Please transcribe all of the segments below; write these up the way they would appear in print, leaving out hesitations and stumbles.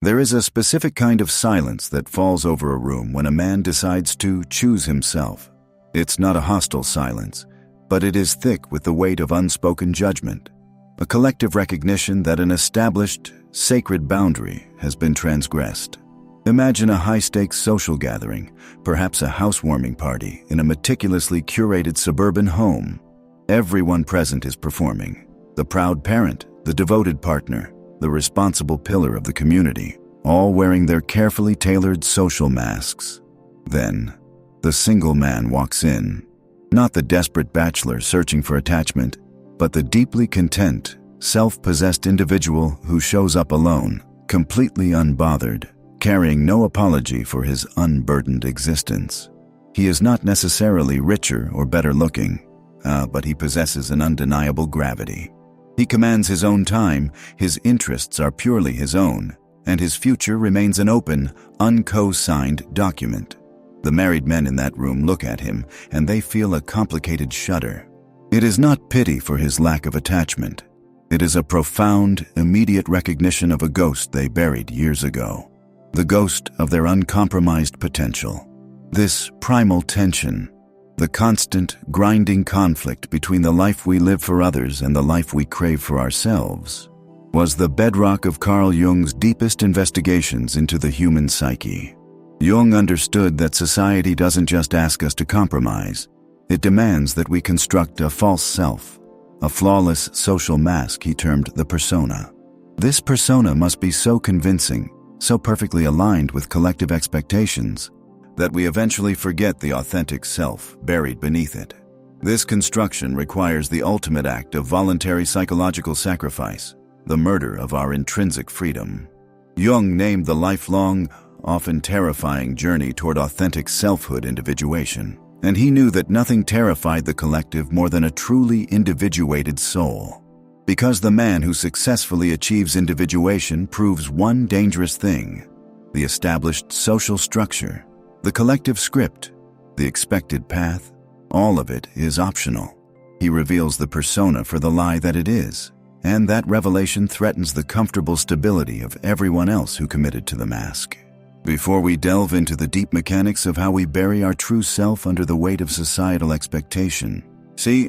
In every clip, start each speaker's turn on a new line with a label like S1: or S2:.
S1: There is a specific kind of silence that falls over a room when a man decides to choose himself. It's not a hostile silence, but it is thick with the weight of unspoken judgment, a collective recognition that an established, sacred boundary has been transgressed. Imagine a high-stakes social gathering, perhaps a housewarming party in a meticulously curated suburban home. Everyone present is performing. The proud parent, the devoted partner, the responsible pillar of the community, all wearing their carefully tailored social masks. Then, the single man walks in. Not the desperate bachelor searching for attachment, but the deeply content, self-possessed individual who shows up alone, completely unbothered, carrying no apology for his unburdened existence. He is not necessarily richer or better looking, but he possesses an undeniable gravity. He commands his own time, his interests are purely his own, and his future remains an open, unco-signed document. The married men in that room look at him, and they feel a complicated shudder. It is not pity for his lack of attachment. It is a profound, immediate recognition of a ghost they buried years ago. The ghost of their uncompromised potential. This primal tension, the constant, grinding conflict between the life we live for others and the life we crave for ourselves, was the bedrock of Carl Jung's deepest investigations into the human psyche. Jung understood that society doesn't just ask us to compromise, it demands that we construct a false self, a flawless social mask he termed the persona. This persona must be so convincing, so perfectly aligned with collective expectations, that we eventually forget the authentic self buried beneath it. This construction requires the ultimate act of voluntary psychological sacrifice, the murder of our intrinsic freedom. Jung named the lifelong, often terrifying journey toward authentic selfhood individuation, and he knew that nothing terrified the collective more than a truly individuated soul. Because the man who successfully achieves individuation proves one dangerous thing: the established social structure, the collective script, the expected path, all of it is optional. He reveals the persona for the lie that it is, and that revelation threatens the comfortable stability of everyone else who committed to the mask. Before we delve into the deep mechanics of how we bury our true self under the weight of societal expectation,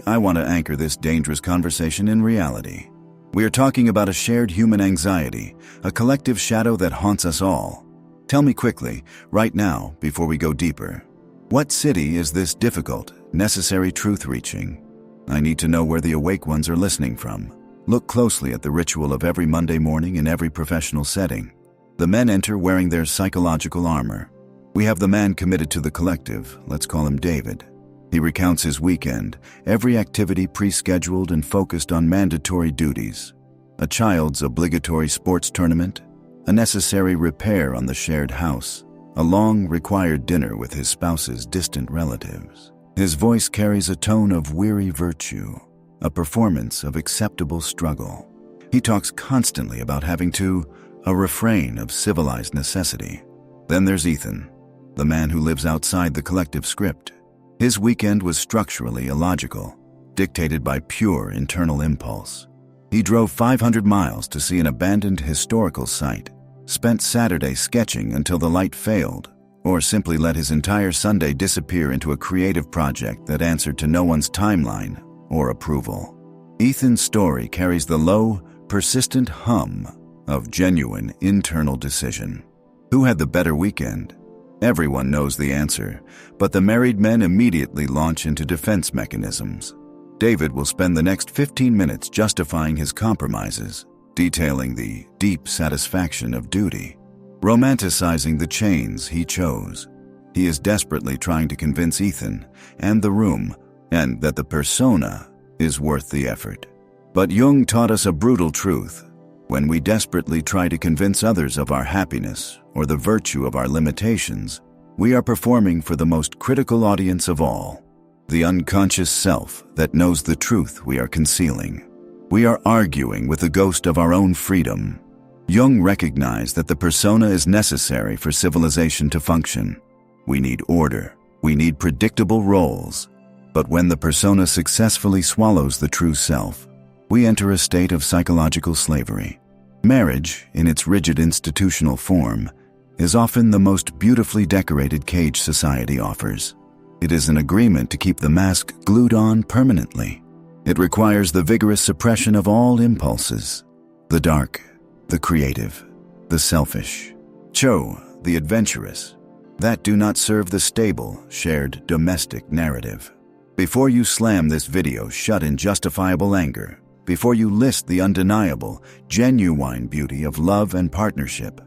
S1: I want to anchor this dangerous conversation in reality. We are talking about a shared human anxiety, a collective shadow that haunts us all. Tell me quickly, right now, before we go deeper, what city is this difficult, necessary truth reaching? I need to know where the awake ones are listening from. Look closely at the ritual of every Monday morning in every professional setting. The men enter wearing their psychological armor. We have the man committed to the collective, let's call him David. He recounts his weekend, every activity pre-scheduled and focused on mandatory duties. A child's obligatory sports tournament, a necessary repair on the shared house, a long required dinner with his spouse's distant relatives. His voice carries a tone of weary virtue, a performance of acceptable struggle. He talks constantly about having to, a refrain of civilized necessity. Then there's Ethan, the man who lives outside the collective script. His weekend was structurally illogical, dictated by pure internal impulse. He drove 500 miles to see an abandoned historical site, spent Saturday sketching until the light failed, or simply let his entire Sunday disappear into a creative project that answered to no one's timeline or approval. Ethan's story carries the low, persistent hum of genuine internal decision. Who had the better weekend? Everyone knows the answer, but the married men immediately launch into defense mechanisms. David will spend the next 15 minutes justifying his compromises, detailing the deep satisfaction of duty, romanticizing the chains he chose. He is desperately trying to convince Ethan and the room and that the persona is worth the effort. But Jung taught us a brutal truth. When we desperately try to convince others of our happiness or the virtue of our limitations, we are performing for the most critical audience of all, the unconscious self that knows the truth we are concealing. We are arguing with the ghost of our own freedom. Jung recognized that the persona is necessary for civilization to function. We need order. We need predictable roles. But when the persona successfully swallows the true self, we enter a state of psychological slavery. Marriage, in its rigid institutional form, is often the most beautifully decorated cage society offers. It is an agreement to keep the mask glued on permanently. It requires the vigorous suppression of all impulses: the dark, the creative, the selfish, the adventurous, that do not serve the stable, shared domestic narrative. Before you slam this video shut in justifiable anger, before you list the undeniable, genuine beauty of love and partnership,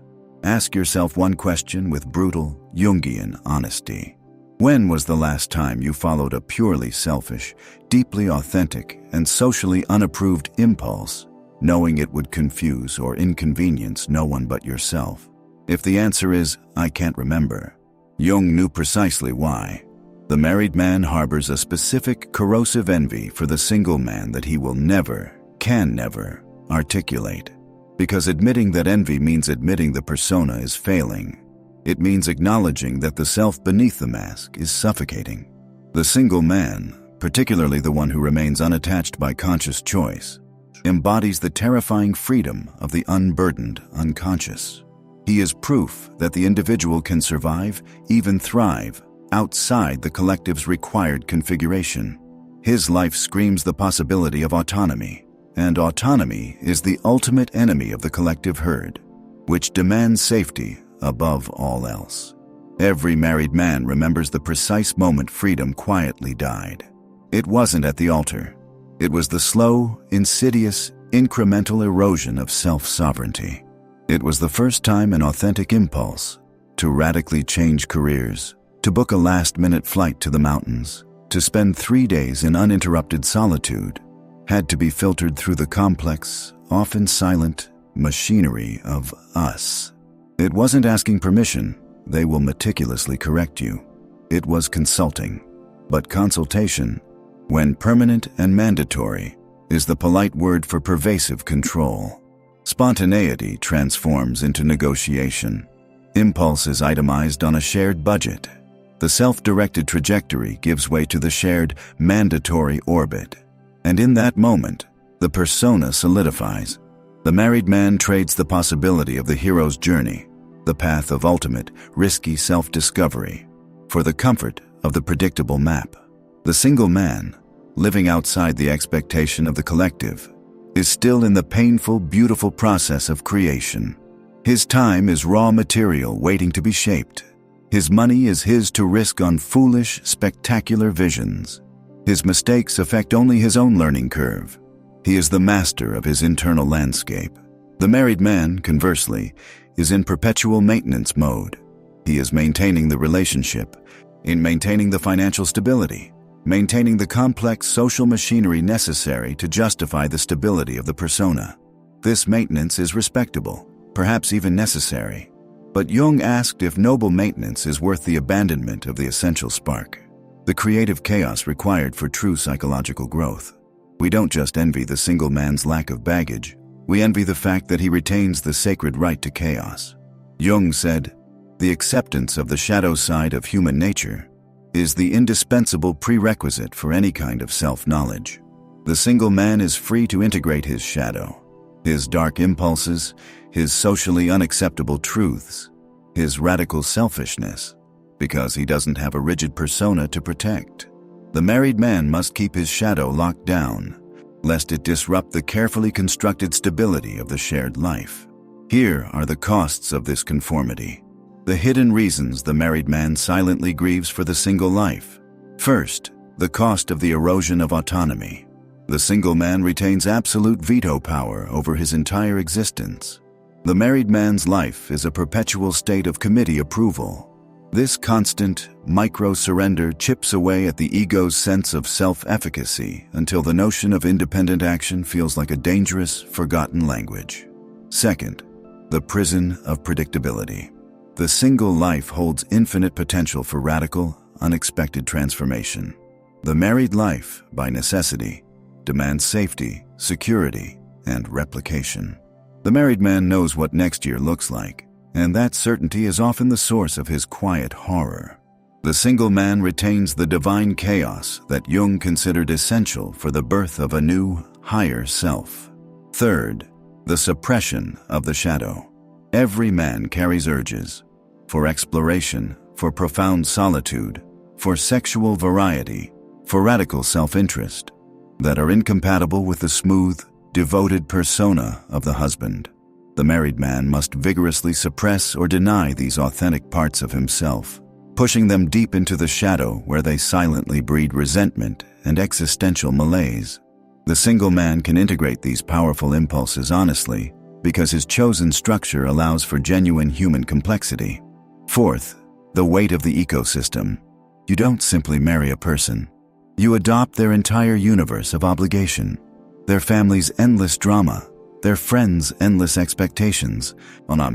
S1: ask yourself one question with brutal, Jungian honesty. When was the last time you followed a purely selfish, deeply authentic, and socially unapproved impulse, knowing it would confuse or inconvenience no one but yourself? If the answer is, I can't remember, Jung knew precisely why. The married man harbors a specific corrosive envy for the single man that he will never, can never, articulate. Because admitting that envy means admitting the persona is failing. It means acknowledging that the self beneath the mask is suffocating. The single man, particularly the one who remains unattached by conscious choice, embodies the terrifying freedom of the unburdened unconscious. He is proof that the individual can survive, even thrive, outside the collective's required configuration. His life screams the possibility of autonomy, and autonomy is the ultimate enemy of the collective herd, which demands safety above all else. Every married man remembers the precise moment freedom quietly died. It wasn't at the altar. It was the slow, insidious, incremental erosion of self-sovereignty. It was the first time an authentic impulse to radically change careers, to book a last-minute flight to the mountains, to spend 3 days in uninterrupted solitude, had to be filtered through the complex, often silent, machinery of us. It wasn't asking permission, they will meticulously correct you. It was consulting. But consultation, when permanent and mandatory, is the polite word for pervasive control. Spontaneity transforms into negotiation. Impulse is itemized on a shared budget. The self-directed trajectory gives way to the shared, mandatory orbit. And in that moment, the persona solidifies. The married man trades the possibility of the hero's journey, the path of ultimate, risky self-discovery, for the comfort of the predictable map. The single man, living outside the expectation of the collective, is still in the painful, beautiful process of creation. His time is raw material waiting to be shaped. His money is his to risk on foolish, spectacular visions. His mistakes affect only his own learning curve. He is the master of his internal landscape. The married man, conversely, is in perpetual maintenance mode. He is maintaining the relationship, in maintaining the financial stability, maintaining the complex social machinery necessary to justify the stability of the persona. This maintenance is respectable, perhaps even necessary. But Jung asked if noble maintenance is worth the abandonment of the essential spark, the creative chaos required for true psychological growth. We don't just envy the single man's lack of baggage, we envy the fact that he retains the sacred right to chaos. Jung said, "The acceptance of the shadow side of human nature is the indispensable prerequisite for any kind of self-knowledge. The single man is free to integrate his shadow, his dark impulses, his socially unacceptable truths, his radical selfishness, because he doesn't have a rigid persona to protect. The married man must keep his shadow locked down, lest it disrupt the carefully constructed stability of the shared life. Here are the costs of this conformity, the hidden reasons the married man silently grieves for the single life. First, the cost of the erosion of autonomy. The single man retains absolute veto power over his entire existence. The married man's life is a perpetual state of committee approval. This constant, micro-surrender chips away at the ego's sense of self-efficacy until the notion of independent action feels like a dangerous, forgotten language. Second, the prison of predictability. The single life holds infinite potential for radical, unexpected transformation. The married life, by necessity, demands safety, security, and replication. The married man knows what next year looks like, and that certainty is often the source of his quiet horror. The single man retains the divine chaos that Jung considered essential for the birth of a new, higher self. Third, The suppression of the shadow. Every man carries urges for exploration, for profound solitude, for sexual variety, for radical self-interest that are incompatible with the smooth, devoted persona of the husband. The married man must vigorously suppress or deny these authentic parts of himself, pushing them deep into the shadow where they silently breed resentment and existential malaise. The single man can integrate these powerful impulses honestly because his chosen structure allows for genuine human complexity. Fourth, the weight of the ecosystem. You don't simply marry a person. You adopt their entire universe of obligation, their family's endless drama, their friends' endless expectations,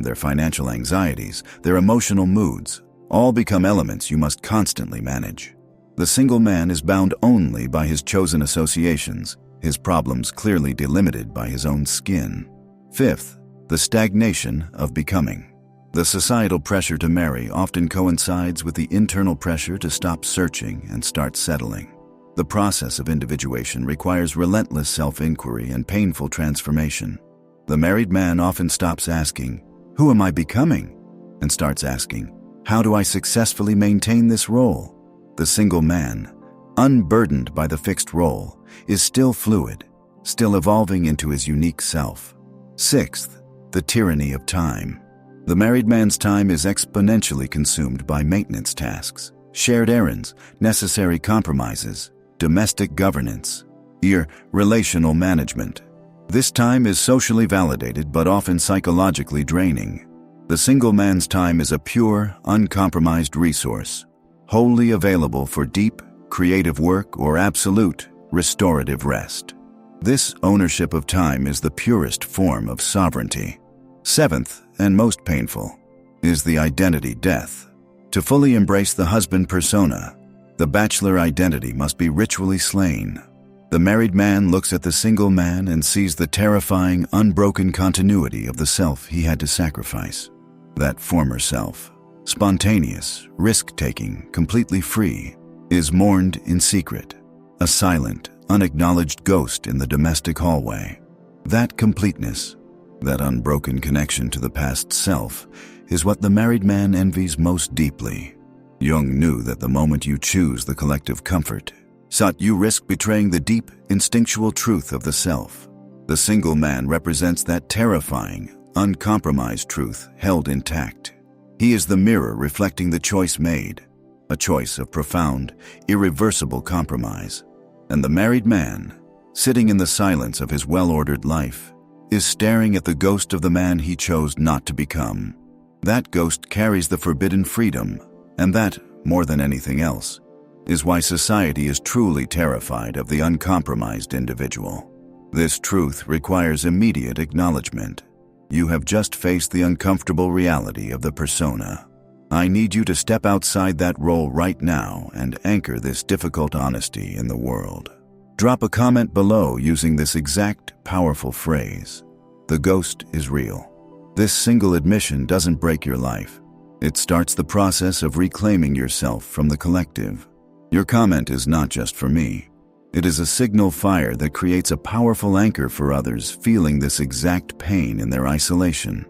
S1: their financial anxieties, their emotional moods, all become elements you must constantly manage. The single man is bound only by his chosen associations, his problems clearly delimited by his own skin. Fifth, the stagnation of becoming. The societal pressure to marry often coincides with the internal pressure to stop searching and start settling. The process of individuation requires relentless self-inquiry and painful transformation. The married man often stops asking, "Who am I becoming?" and starts asking, "How do I successfully maintain this role?" The single man, unburdened by the fixed role, is still fluid, still evolving into his unique self. Sixth, the tyranny of time. The married man's time is exponentially consumed by maintenance tasks, shared errands, necessary compromises, domestic governance, relational management. This time is socially validated but often psychologically draining. The single man's time is a pure, uncompromised resource, wholly available for deep, creative work or absolute, restorative rest. This ownership of time is the purest form of sovereignty. Seventh, and most painful, is the identity death. To fully embrace the husband persona, the bachelor identity must be ritually slain. The married man looks at the single man and sees the terrifying, unbroken continuity of the self he had to sacrifice. That former self, spontaneous, risk-taking, completely free, is mourned in secret, a silent, unacknowledged ghost in the domestic hallway. That completeness, that unbroken connection to the past self, is what the married man envies most deeply. Jung knew that the moment you choose the collective comfort, you risk betraying the deep, instinctual truth of the self. The single man represents that terrifying, uncompromised truth held intact. He is the mirror reflecting the choice made, a choice of profound, irreversible compromise. And the married man, sitting in the silence of his well-ordered life, is staring at the ghost of the man he chose not to become. That ghost carries the forbidden freedom, and that, more than anything else, is why society is truly terrified of the uncompromised individual. This truth requires immediate acknowledgement. You have just faced the uncomfortable reality of the persona. I need you to step outside that role right now and anchor this difficult honesty in the world. Drop a comment below using this exact, powerful phrase. The ghost is real. This single admission doesn't break your life. It starts the process of reclaiming yourself from the collective. Your comment is not just for me. It is a signal fire that creates a powerful anchor for others feeling this exact pain in their isolation.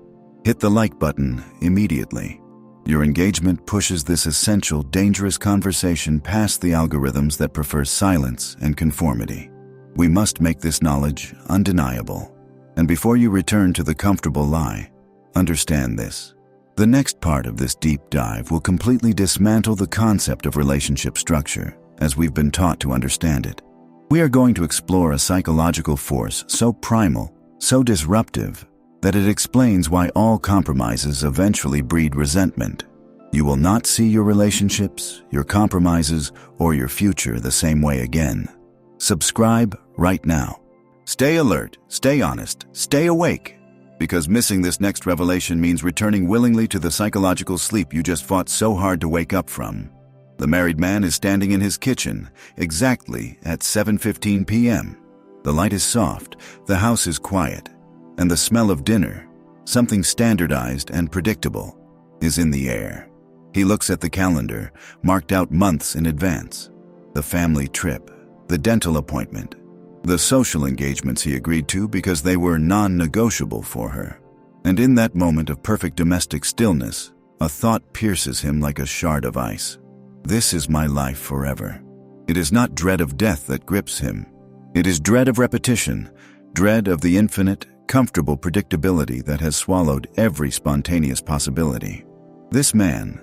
S1: Hit the like button immediately. Your engagement pushes this essential, dangerous conversation past the algorithms that prefer silence and conformity. We must make this knowledge undeniable. And before you return to the comfortable lie, understand this. The next part of this deep dive will completely dismantle the concept of relationship structure as we've been taught to understand it. We are going to explore a psychological force so primal, so disruptive, that it explains why all compromises eventually breed resentment. You will not see your relationships, your compromises, or your future the same way again. Subscribe right now. Stay alert, stay honest, stay awake, because missing this next revelation means returning willingly to the psychological sleep you just fought so hard to wake up from. The married man is standing in his kitchen, exactly at 7:15 p.m. The light is soft, the house is quiet, and the smell of dinner, something standardized and predictable, is in the air. He looks at the calendar, marked out months in advance. The family trip, the dental appointment, The social engagements he agreed to because they were non-negotiable for her. And in that moment of perfect domestic stillness, a thought pierces him like a shard of ice. This is my life forever. It is not dread of death that grips him. It is dread of repetition, dread of the infinite, comfortable predictability that has swallowed every spontaneous possibility. This man,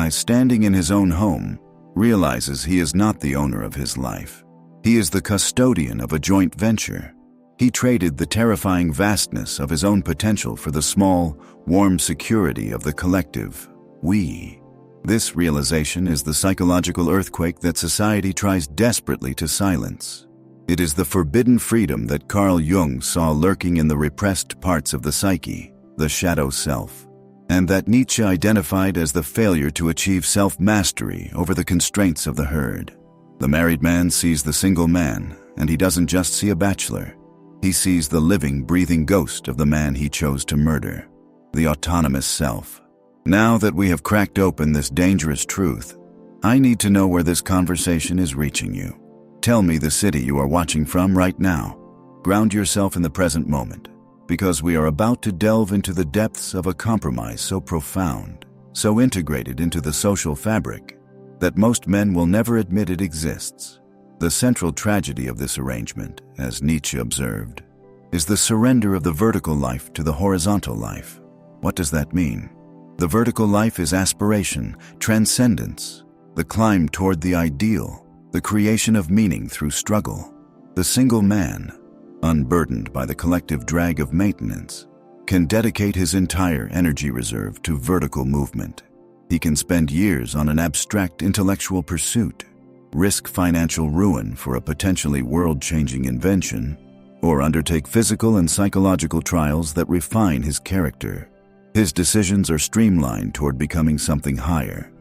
S1: standing in his own home, realizes he is not the owner of his life. He is the custodian of a joint venture. He traded the terrifying vastness of his own potential for the small, warm security of the collective we. This realization is the psychological earthquake that society tries desperately to silence. It is the forbidden freedom that Carl Jung saw lurking in the repressed parts of the psyche, the shadow self, and that Nietzsche identified as the failure to achieve self-mastery over the constraints of the herd. The married man sees the single man, and he doesn't just see a bachelor. He sees the living, breathing ghost of the man he chose to murder, the autonomous self. Now that we have cracked open this dangerous truth, I need to know where this conversation is reaching you. Tell me the city you are watching from right now. Ground yourself in the present moment, because we are about to delve into the depths of a compromise so profound, so integrated into the social fabric, that most men will never admit it exists. The central tragedy of this arrangement, as Nietzsche observed, is the surrender of the vertical life to the horizontal life. What does that mean? The vertical life is aspiration, transcendence, the climb toward the ideal, the creation of meaning through struggle. The single man, unburdened by the collective drag of maintenance, can dedicate his entire energy reserve to vertical movement. He can spend years on an abstract intellectual pursuit, risk financial ruin for a potentially world-changing invention, or undertake physical and psychological trials that refine his character. His decisions are streamlined toward becoming something higher,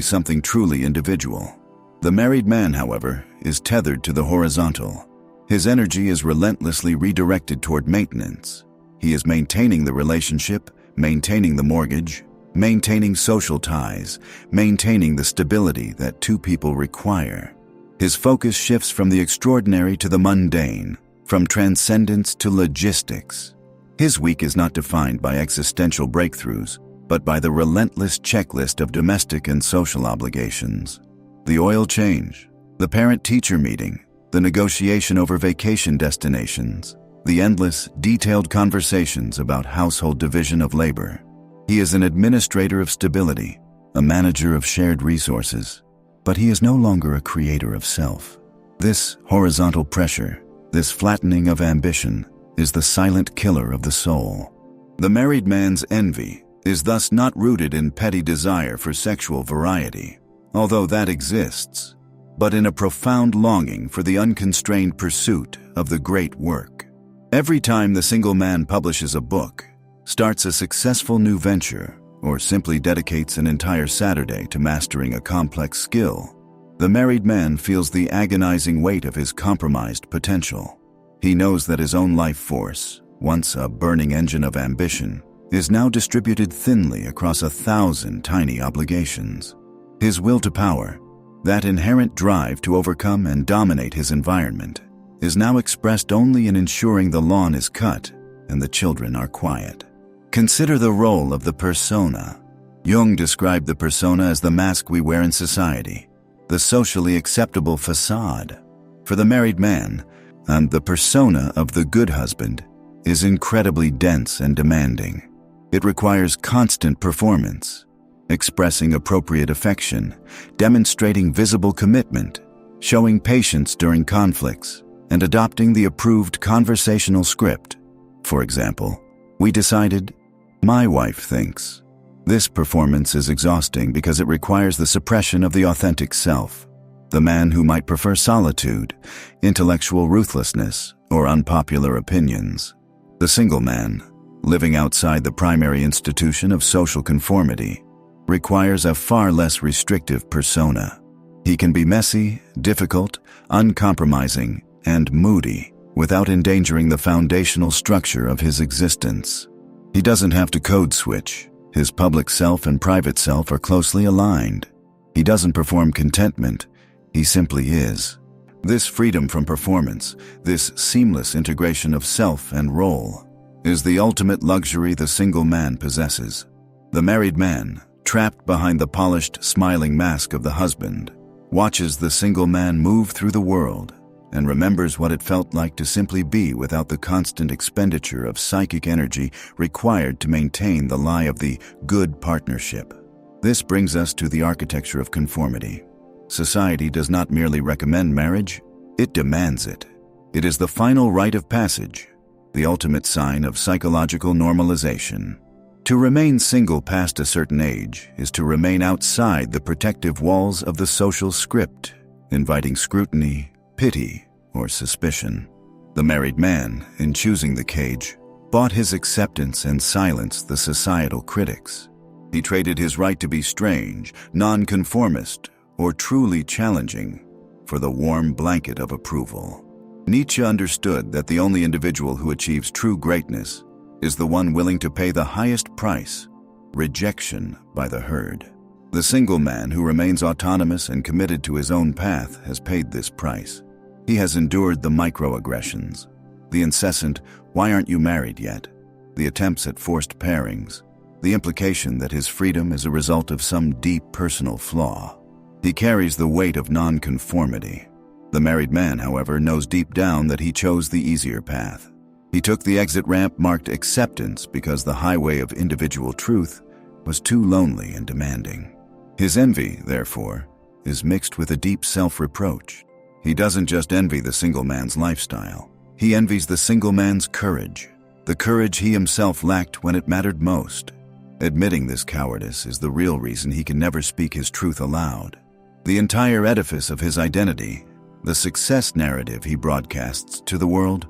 S1: something truly individual. The married man, however, is tethered to the horizontal. His energy is relentlessly redirected toward maintenance. He is maintaining the relationship, maintaining the mortgage, maintaining social ties, maintaining the stability that two people require. His focus shifts from the extraordinary to the mundane, from transcendence to logistics. His week is not defined by existential breakthroughs, but by the relentless checklist of domestic and social obligations. The oil change, the parent-teacher meeting, the negotiation over vacation destinations, the endless, detailed conversations about household division of labor. He is an administrator of stability, a manager of shared resources, but he is no longer a creator of self. This horizontal pressure, this flattening of ambition, is the silent killer of the soul. The married man's envy is thus not rooted in petty desire for sexual variety, although that exists, but in a profound longing for the unconstrained pursuit of the great work. Every time the single man publishes a book, starts a successful new venture, or simply dedicates an entire Saturday to mastering a complex skill, the married man feels the agonizing weight of his compromised potential. He knows that his own life force, once a burning engine of ambition, is now distributed thinly across 1,000 tiny obligations. His will to power, that inherent drive to overcome and dominate his environment, is now expressed only in ensuring the lawn is cut and the children are quiet. Consider the role of the persona. Jung described the persona as the mask we wear in society, the socially acceptable facade. For the married man, and the persona of the good husband is incredibly dense and demanding. It requires constant performance, expressing appropriate affection, demonstrating visible commitment, showing patience during conflicts, and adopting the approved conversational script. For example, we decided, my wife thinks. This performance is exhausting because it requires the suppression of the authentic self. The man who might prefer solitude, intellectual ruthlessness, or unpopular opinions. The single man, living outside the primary institution of social conformity, requires a far less restrictive persona. He can be messy, difficult, uncompromising, and moody without endangering the foundational structure of his existence. He doesn't have to code switch. His public self and private self are closely aligned. He doesn't perform contentment. He simply is. This freedom from performance, this seamless integration of self and role, is the ultimate luxury the single man possesses. The married man, trapped behind the polished, smiling mask of the husband, watches the single man move through the world and remembers what it felt like to simply be without the constant expenditure of psychic energy required to maintain the lie of the good partnership. This brings us to the architecture of conformity. Society does not merely recommend marriage, it demands it. It is the final rite of passage, the ultimate sign of psychological normalization. To remain single past a certain age is to remain outside the protective walls of the social script, inviting scrutiny, pity, or suspicion. The married man, in choosing the cage, bought his acceptance and silenced the societal critics. He traded his right to be strange, nonconformist, or truly challenging for the warm blanket of approval. Nietzsche understood that the only individual who achieves true greatness is the one willing to pay the highest price, rejection by the herd. The single man who remains autonomous and committed to his own path has paid this price. He has endured the microaggressions, the incessant, "Why aren't you married yet?" the attempts at forced pairings, the implication that his freedom is a result of some deep personal flaw. He carries the weight of nonconformity. The married man, however, knows deep down that he chose the easier path. He took the exit ramp marked acceptance because the highway of individual truth was too lonely and demanding. His envy, therefore, is mixed with a deep self-reproach. He doesn't just envy the single man's lifestyle. He envies the single man's courage, the courage he himself lacked when it mattered most. Admitting this cowardice is the real reason he can never speak his truth aloud. The entire edifice of his identity, the success narrative he broadcasts to the world,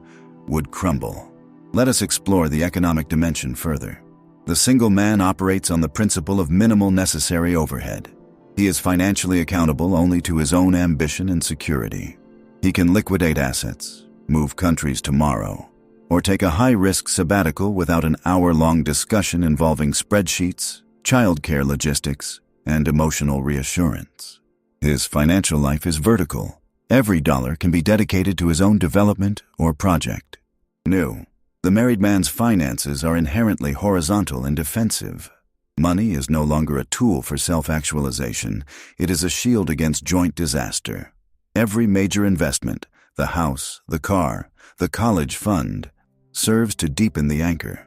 S1: would crumble. Let us explore the economic dimension further. The single man operates on the principle of minimal necessary overhead. He is financially accountable only to his own ambition and security. He can liquidate assets, move countries tomorrow, or take a high-risk sabbatical without an hour-long discussion involving spreadsheets, childcare logistics, and emotional reassurance. His financial life is vertical. Every dollar can be dedicated to his own development or project. The married man's finances are inherently horizontal and defensive. Money is no longer a tool for self-actualization. It is a shield against joint disaster. Every major investment, the house, the car, the college fund, serves to deepen the anchor.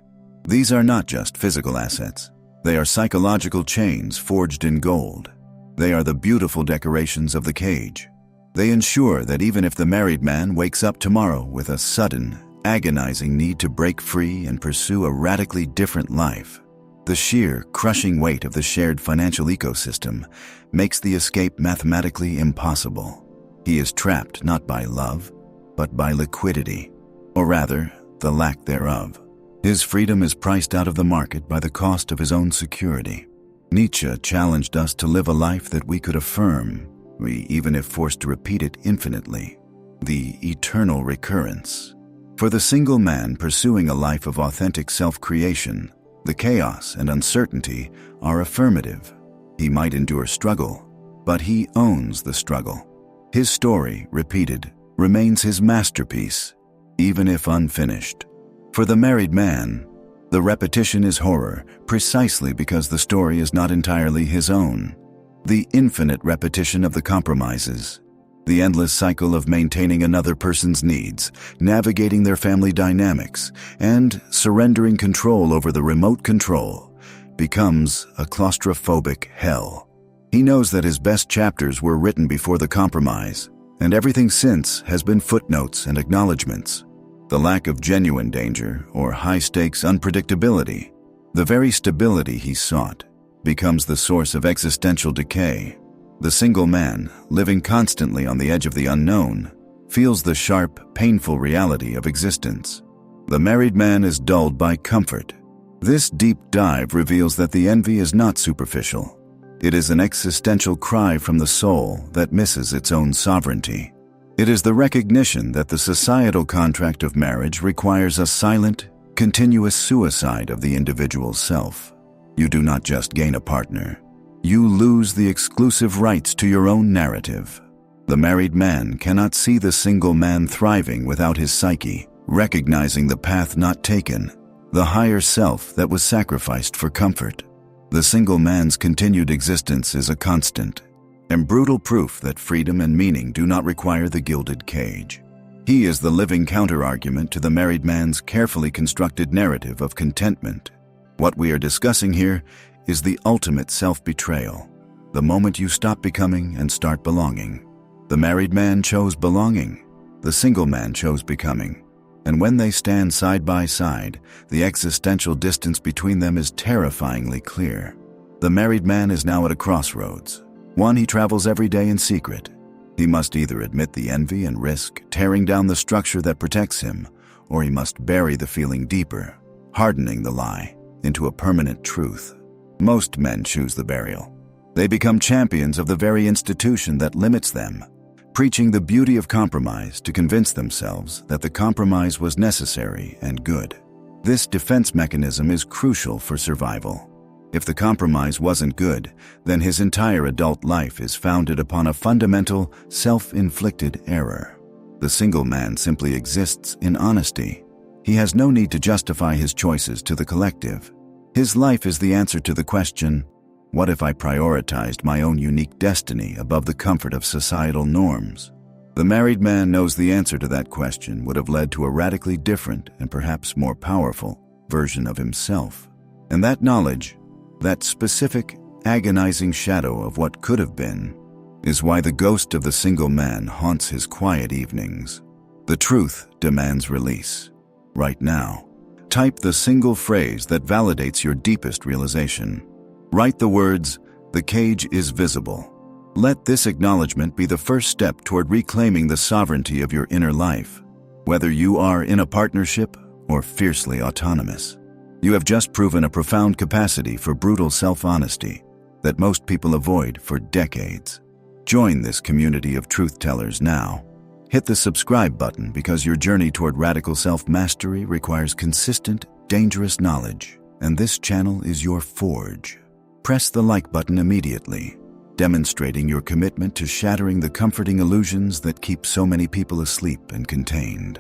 S1: These are not just physical assets. They are psychological chains forged in gold. They are the beautiful decorations of the cage. They ensure that even if the married man wakes up tomorrow with a sudden, agonizing need to break free and pursue a radically different life, the sheer, crushing weight of the shared financial ecosystem makes the escape mathematically impossible. He is trapped not by love, but by liquidity, or rather, the lack thereof. His freedom is priced out of the market by the cost of his own security. Nietzsche challenged us to live a life that we could affirm, even if forced to repeat it infinitely, the eternal recurrence. For the single man pursuing a life of authentic self-creation, the chaos and uncertainty are affirmative. He might endure struggle, but he owns the struggle. His story, repeated, remains his masterpiece, even if unfinished. For the married man, the repetition is horror precisely because the story is not entirely his own. The infinite repetition of the compromises, the endless cycle of maintaining another person's needs, navigating their family dynamics, and surrendering control over the remote control, becomes a claustrophobic hell. He knows that his best chapters were written before the compromise, and everything since has been footnotes and acknowledgments. The lack of genuine danger or high-stakes unpredictability, the very stability he sought, becomes the source of existential decay. The single man, living constantly on the edge of the unknown, feels the sharp, painful reality of existence. The married man is dulled by comfort. This deep dive reveals that the envy is not superficial. It is an existential cry from the soul that misses its own sovereignty. It is the recognition that the societal contract of marriage requires a silent, continuous suicide of the individual self. You do not just gain a partner. You lose the exclusive rights to your own narrative. The married man cannot see the single man thriving without his psyche, recognizing the path not taken, the higher self that was sacrificed for comfort. The single man's continued existence is a constant and brutal proof that freedom and meaning do not require the gilded cage. He is the living counterargument to the married man's carefully constructed narrative of contentment. What we are discussing here is the ultimate self-betrayal, the moment you stop becoming and start belonging. The married man chose belonging, the single man chose becoming. And when they stand side by side, the existential distance between them is terrifyingly clear. The married man is now at a crossroads, one he travels every day in secret. He must either admit the envy and risk tearing down the structure that protects him, or he must bury the feeling deeper, hardening the lie into a permanent truth. Most men choose the burial. They become champions of the very institution that limits them, preaching the beauty of compromise to convince themselves that the compromise was necessary and good. This defense mechanism is crucial for survival. If the compromise wasn't good, then his entire adult life is founded upon a fundamental, self-inflicted error. The single man simply exists in honesty. He has no need to justify his choices to the collective. His life is the answer to the question, what if I prioritized my own unique destiny above the comfort of societal norms? The married man knows the answer to that question would have led to a radically different and perhaps more powerful version of himself. And that knowledge, that specific, agonizing shadow of what could have been, is why the ghost of the single man haunts his quiet evenings. The truth demands release. Right now, type the single phrase that validates your deepest realization. Write the words, "The cage is visible." Let this acknowledgement be the first step toward reclaiming the sovereignty of your inner life, whether you are in a partnership or fiercely autonomous. You have just proven a profound capacity for brutal self-honesty that most people avoid for decades. Join this community of truth-tellers now. Hit the subscribe button because your journey toward radical self-mastery requires consistent, dangerous knowledge, and this channel is your forge. Press the like button immediately, demonstrating your commitment to shattering the comforting illusions that keep so many people asleep and contained.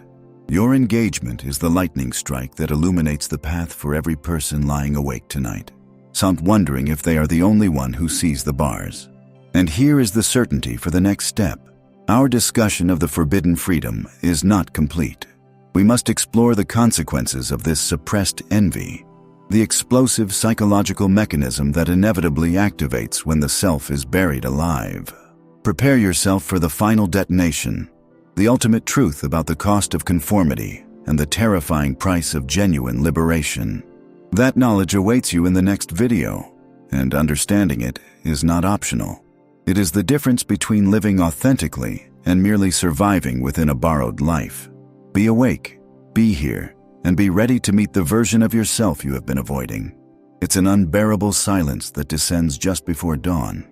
S1: Your engagement is the lightning strike that illuminates the path for every person lying awake tonight, some wondering if they are the only one who sees the bars. And here is the certainty for the next step. Our discussion of the forbidden freedom is not complete. We must explore the consequences of this suppressed envy, the explosive psychological mechanism that inevitably activates when the self is buried alive. Prepare yourself for the final detonation, the ultimate truth about the cost of conformity and the terrifying price of genuine liberation. That knowledge awaits you in the next video, and understanding it is not optional. It is the difference between living authentically and merely surviving within a borrowed life. Be awake, be here, and be ready to meet the version of yourself you have been avoiding. It's an unbearable silence that descends just before dawn,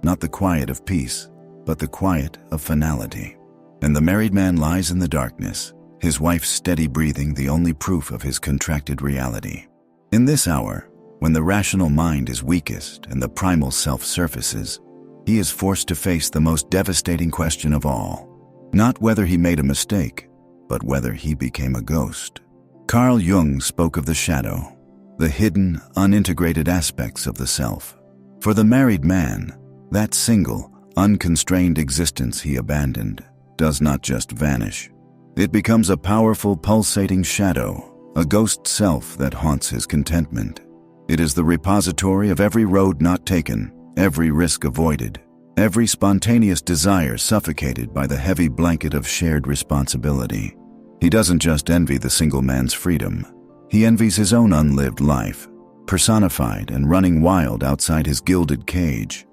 S1: not the quiet of peace, but the quiet of finality. And the married man lies in the darkness, his wife's steady breathing the only proof of his contracted reality. In this hour, when the rational mind is weakest and the primal self surfaces, he is forced to face the most devastating question of all. Not whether he made a mistake, but whether he became a ghost. Carl Jung spoke of the shadow, the hidden, unintegrated aspects of the self. For the married man, that single, unconstrained existence he abandoned does not just vanish. It becomes a powerful, pulsating shadow, a ghost self that haunts his contentment. It is the repository of every road not taken, every risk avoided, every spontaneous desire suffocated by the heavy blanket of shared responsibility. He doesn't just envy the single man's freedom. He envies his own unlived life, personified and running wild outside his gilded cage.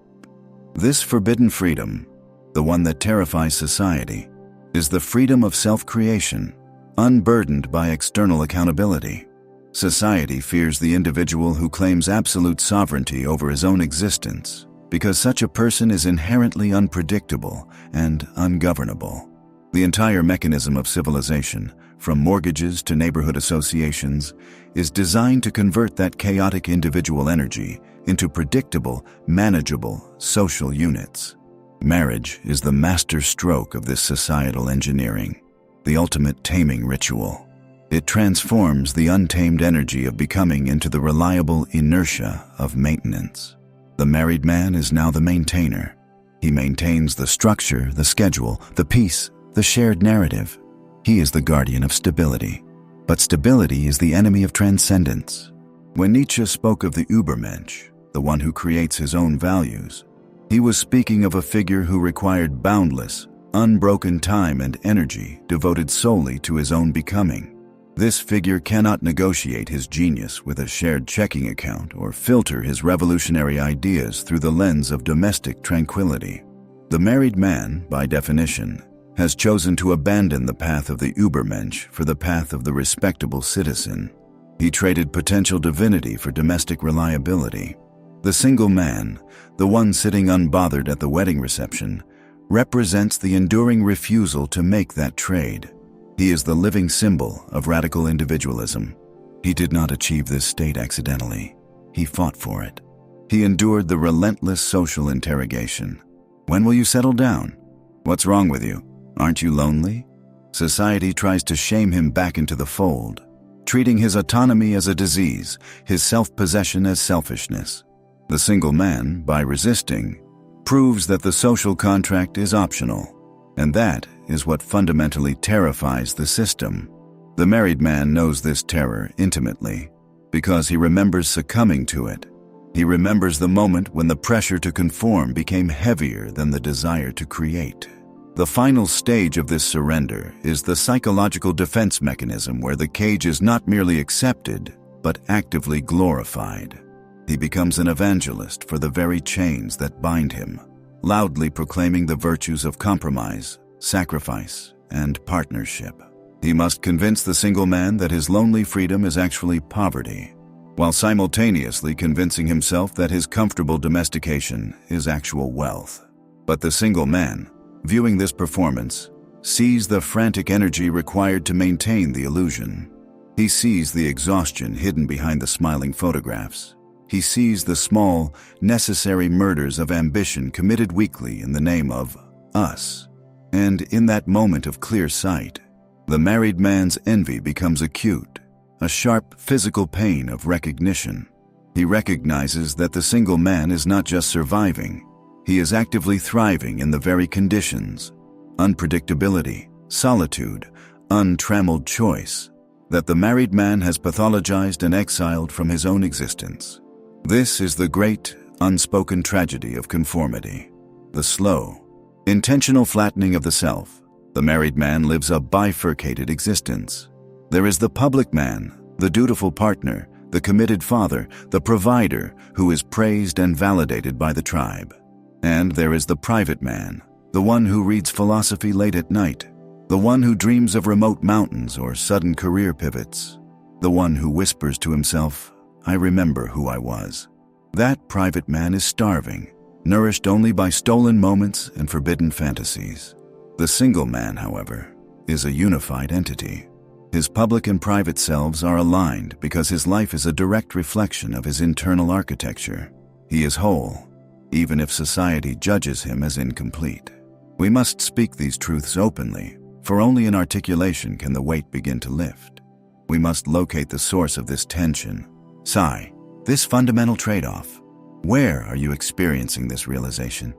S1: This forbidden freedom, the one that terrifies society, is the freedom of self-creation, unburdened by external accountability. Society fears the individual who claims absolute sovereignty over his own existence, because such a person is inherently unpredictable and ungovernable. The entire mechanism of civilization, from mortgages to neighborhood associations, is designed to convert that chaotic individual energy into predictable, manageable social units. Marriage is the master stroke of this societal engineering, the ultimate taming ritual. It transforms the untamed energy of becoming into the reliable inertia of maintenance. The married man is now the maintainer. He maintains the structure, the schedule, the peace, the shared narrative. He is the guardian of stability. But stability is the enemy of transcendence. When Nietzsche spoke of the Übermensch, the one who creates his own values, he was speaking of a figure who required boundless, unbroken time and energy devoted solely to his own becoming. This figure cannot negotiate his genius with a shared checking account or filter his revolutionary ideas through the lens of domestic tranquility. The married man, by definition, has chosen to abandon the path of the Übermensch for the path of the respectable citizen. He traded potential divinity for domestic reliability. The single man, the one sitting unbothered at the wedding reception, represents the enduring refusal to make that trade. He is the living symbol of radical individualism. He did not achieve this state accidentally. He fought for it. He endured the relentless social interrogation. When will you settle down? What's wrong with you? Aren't you lonely? Society tries to shame him back into the fold, treating his autonomy as a disease, his self-possession as selfishness. The single man, by resisting, proves that the social contract is optional, and that is what fundamentally terrifies the system. The married man knows this terror intimately because he remembers succumbing to it. He remembers the moment when the pressure to conform became heavier than the desire to create. The final stage of this surrender is the psychological defense mechanism where the cage is not merely accepted, but actively glorified. He becomes an evangelist for the very chains that bind him, loudly proclaiming the virtues of compromise, sacrifice, and partnership. He must convince the single man that his lonely freedom is actually poverty, while simultaneously convincing himself that his comfortable domestication is actual wealth. But the single man, viewing this performance, sees the frantic energy required to maintain the illusion. He sees the exhaustion hidden behind the smiling photographs. He sees the small, necessary murders of ambition committed weekly in the name of us. And in that moment of clear sight, the married man's envy becomes acute, a sharp physical pain of recognition. He recognizes that the single man is not just surviving, he is actively thriving in the very conditions, unpredictability, solitude, untrammeled choice, that the married man has pathologized and exiled from his own existence. This is the great, unspoken tragedy of conformity, the slow, intentional flattening of the self. The married man lives a bifurcated existence. There is the public man, the dutiful partner, the committed father, the provider who is praised and validated by the tribe. And there is the private man, the one who reads philosophy late at night, the one who dreams of remote mountains or sudden career pivots, the one who whispers to himself, "I remember who I was." That private man is starving, nourished only by stolen moments and forbidden fantasies. The single man, however, is a unified entity. His public and private selves are aligned because his life is a direct reflection of his internal architecture. He is whole, even if society judges him as incomplete. We must speak these truths openly, for only in articulation can the weight begin to lift. We must locate the source of this tension. Sigh, this fundamental trade-off. Where are you experiencing this realization?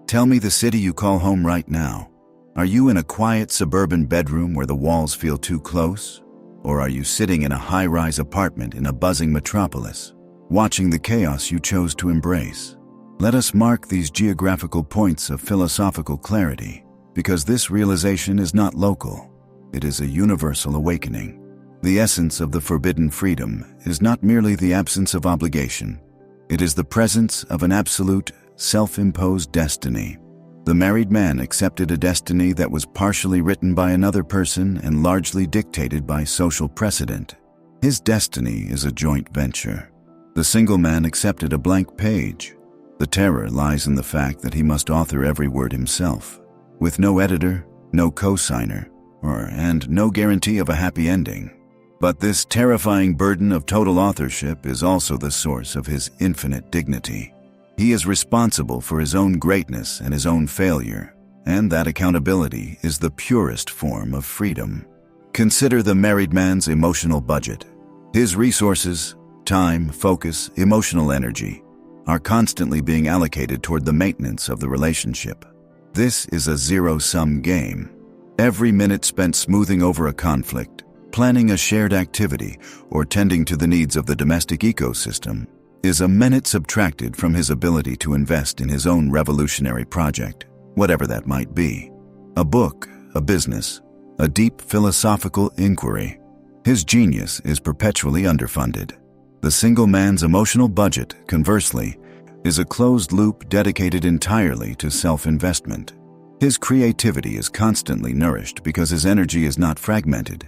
S1: Tell me the city you call home right now. Are you in a quiet suburban bedroom where the walls feel too close? Or are you sitting in a high-rise apartment in a buzzing metropolis, watching the chaos you chose to embrace? Let us mark these geographical points of philosophical clarity, because this realization is not local. It is a universal awakening. The essence of the forbidden freedom is not merely the absence of obligation. It is the presence of an absolute, self-imposed destiny. The married man accepted a destiny that was partially written by another person and largely dictated by social precedent. His destiny is a joint venture. The single man accepted a blank page. The terror lies in the fact that he must author every word himself, with no editor, no co-signer, and no guarantee of a happy ending. But this terrifying burden of total authorship is also the source of his infinite dignity. He is responsible for his own greatness and his own failure, and that accountability is the purest form of freedom. Consider the married man's emotional budget. His resources, time, focus, emotional energy, are constantly being allocated toward the maintenance of the relationship. This is a zero-sum game. Every minute spent smoothing over a conflict, planning a shared activity, or tending to the needs of the domestic ecosystem is a minute subtracted from his ability to invest in his own revolutionary project, whatever that might be. A book, a business, a deep philosophical inquiry. His genius is perpetually underfunded. The single man's emotional budget, conversely, is a closed loop dedicated entirely to self-investment. His creativity is constantly nourished because his energy is not fragmented.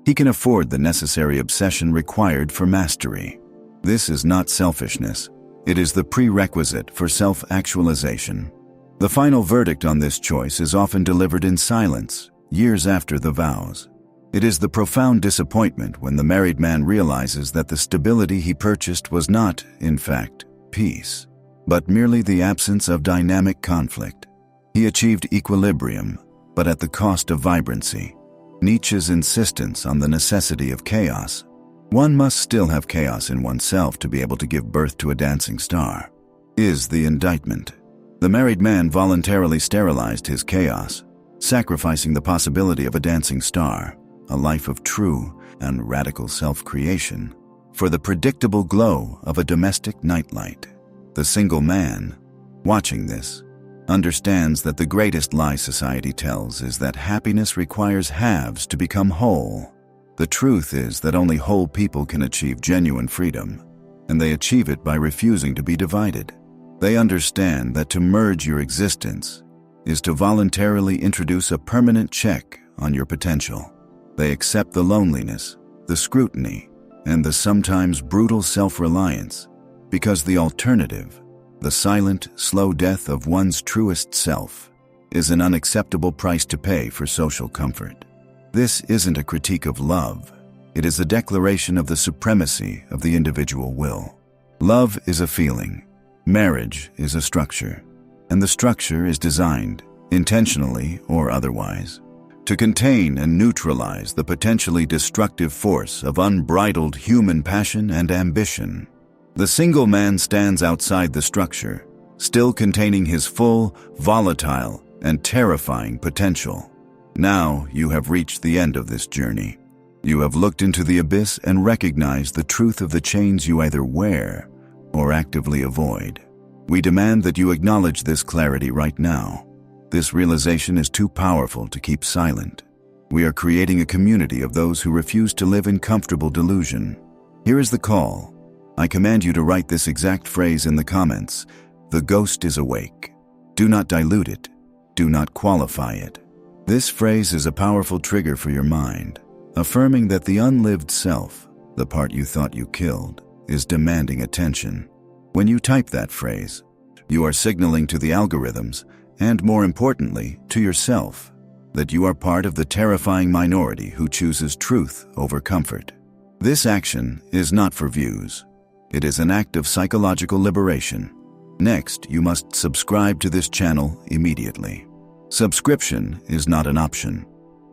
S1: He can afford the necessary obsession required for mastery. This is not selfishness. It is the prerequisite for self-actualization. The final verdict on this choice is often delivered in silence, years after the vows. It is the profound disappointment when the married man realizes that the stability he purchased was not, in fact, peace, but merely the absence of dynamic conflict. He achieved equilibrium, but at the cost of vibrancy. Nietzsche's insistence on the necessity of chaos. One must still have chaos in oneself to be able to give birth to a dancing star, is the indictment. The married man voluntarily sterilized his chaos, sacrificing the possibility of a dancing star, a life of true and radical self-creation, for the predictable glow of a domestic nightlight. The single man, watching this, understands that the greatest lie society tells is that happiness requires halves to become whole. The truth is that only whole people can achieve genuine freedom, and they achieve it by refusing to be divided. They understand that to merge your existence is to voluntarily introduce a permanent check on your potential. They accept the loneliness, the scrutiny, and the sometimes brutal self-reliance, because the alternative, the silent, slow death of one's truest self, is an unacceptable price to pay for social comfort. This isn't a critique of love. It is a declaration of the supremacy of the individual will. Love is a feeling. Marriage is a structure. And the structure is designed, intentionally or otherwise, to contain and neutralize the potentially destructive force of unbridled human passion and ambition. The single man stands outside the structure, still containing his full, volatile, and terrifying potential. Now you have reached the end of this journey. You have looked into the abyss and recognized the truth of the chains you either wear or actively avoid. We demand that you acknowledge this clarity right now. This realization is too powerful to keep silent. We are creating a community of those who refuse to live in comfortable delusion. Here is the call. I command you to write this exact phrase in the comments. The ghost is awake. Do not dilute it. Do not qualify it. This phrase is a powerful trigger for your mind, affirming that the unlived self, the part you thought you killed, is demanding attention. When you type that phrase, you are signaling to the algorithms, and more importantly, to yourself, that you are part of the terrifying minority who chooses truth over comfort. This action is not for views. It is an act of psychological liberation. Next, you must subscribe to this channel immediately. Subscription is not an option.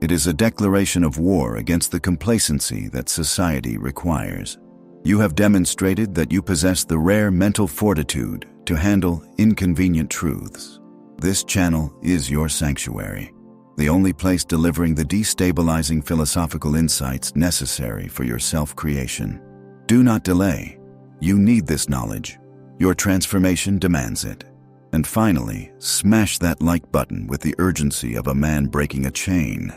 S1: It is a declaration of war against the complacency that society requires. You have demonstrated that you possess the rare mental fortitude to handle inconvenient truths. This channel is your sanctuary, the only place delivering the destabilizing philosophical insights necessary for your self-creation. Do not delay. You need this knowledge. Your transformation demands it. And finally, smash that like button with the urgency of a man breaking a chain.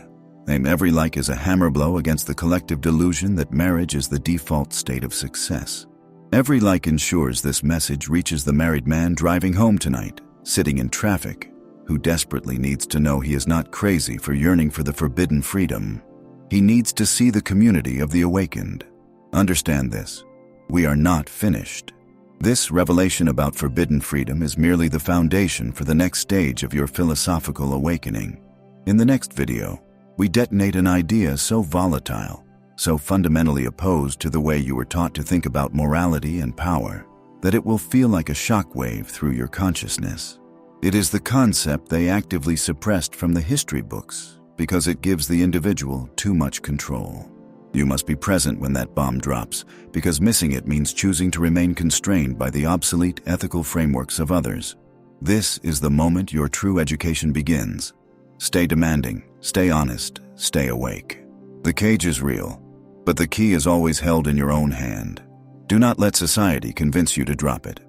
S1: Aim every like as a hammer blow against the collective delusion that marriage is the default state of success. Every like ensures this message reaches the married man driving home tonight, sitting in traffic, who desperately needs to know he is not crazy for yearning for the forbidden freedom. He needs to see the community of the awakened. Understand this. We are not finished. This revelation about forbidden freedom is merely the foundation for the next stage of your philosophical awakening. In the next video, we detonate an idea so volatile, so fundamentally opposed to the way you were taught to think about morality and power, that it will feel like a shockwave through your consciousness. It is the concept they actively suppressed from the history books because it gives the individual too much control. You must be present when that bomb drops, because missing it means choosing to remain constrained by the obsolete ethical frameworks of others. This is the moment your true education begins. Stay demanding, stay honest, stay awake. The cage is real, but the key is always held in your own hand. Do not let society convince you to drop it.